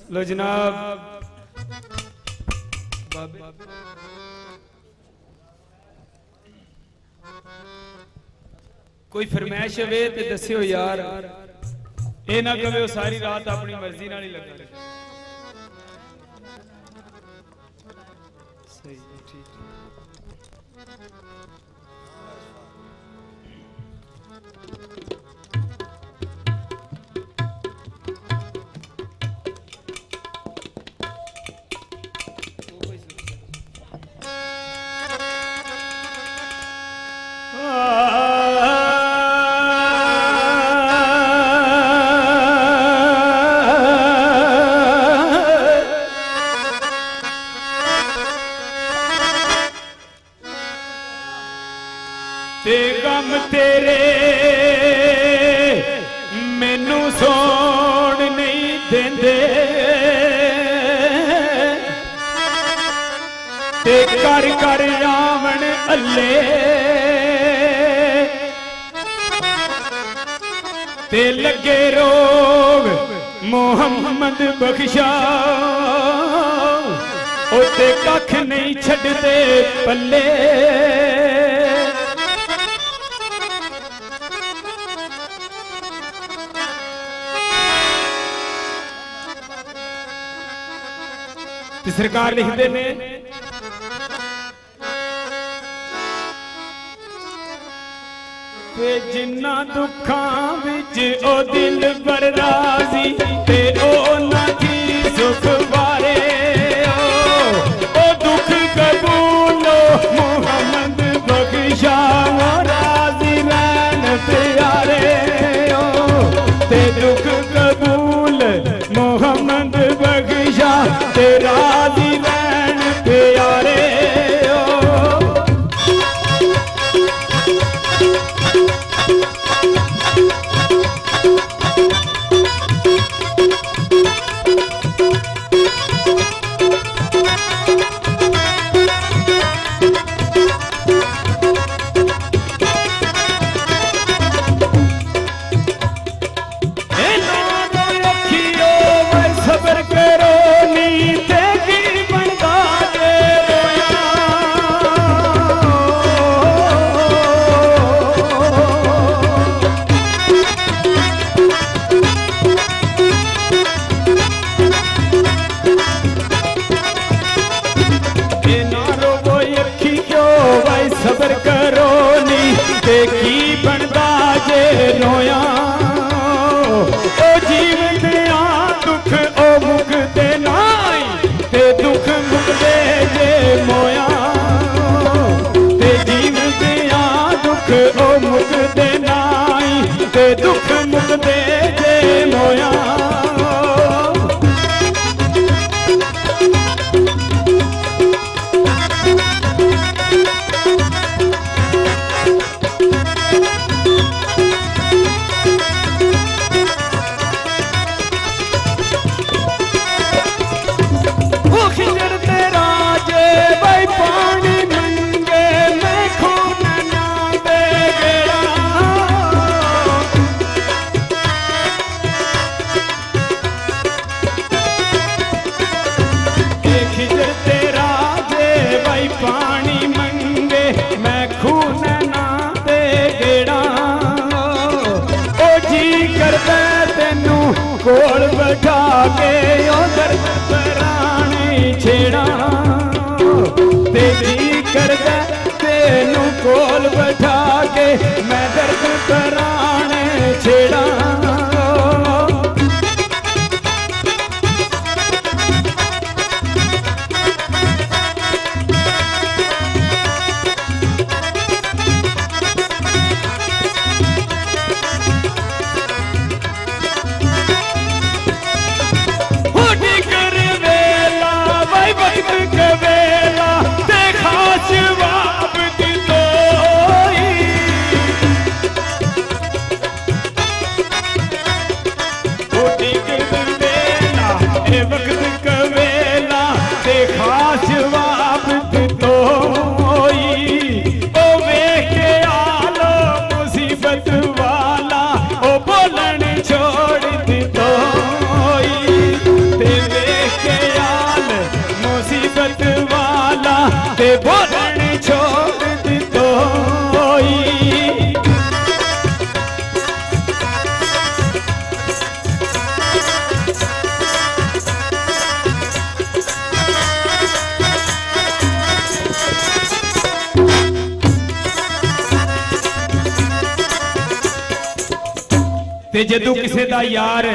लो जनाब कोई फरमाइश है तो दस्यो यार, ये ना कहो सारी रात अपनी मर्जी नाल ही लगा रहे। सही है, ठीक है। ते गम तेरे मैनू सोण नहीं देंदे, ते कर कर आवन अल्ले, ते लगे रोग मोहम्मद बख्शा, ओ ते कख नहीं छड्डदे पल्ले। सरकार लिखते ने जिन्ना दुखां विच ओ दिल बर राजी, ते ओ ना की सुख बारे ओ दुख कबूलो मुहम्मद बख्शा, राजी रैन प्यारे ते दुख कबूल मुहम्मद बख्शा, ते राजी रैन प्यारे सबर करो नी, ते की बनदा जे रोया, ओ जीवन दिया दुख ओ मुकदे नाई, ते दुख मुकदे जे मोया, ते जीवन दिया दुख ओ मुकदे नाई, ते दुख मुकदे जे मोया। पानी मंगे मैं खून ना दे गेड़ा, ओ जी करदा तेनू कोल बैठा के ओ दर्द परानी छेड़ा, ते जी करदा तेनू कोल बैठा के मैं दर्द पराने छेड़ा। छोड़ दी तो ਤੇ ਜਦੋਂ ਕਿਸੇ ਦਾ ਯਾਰ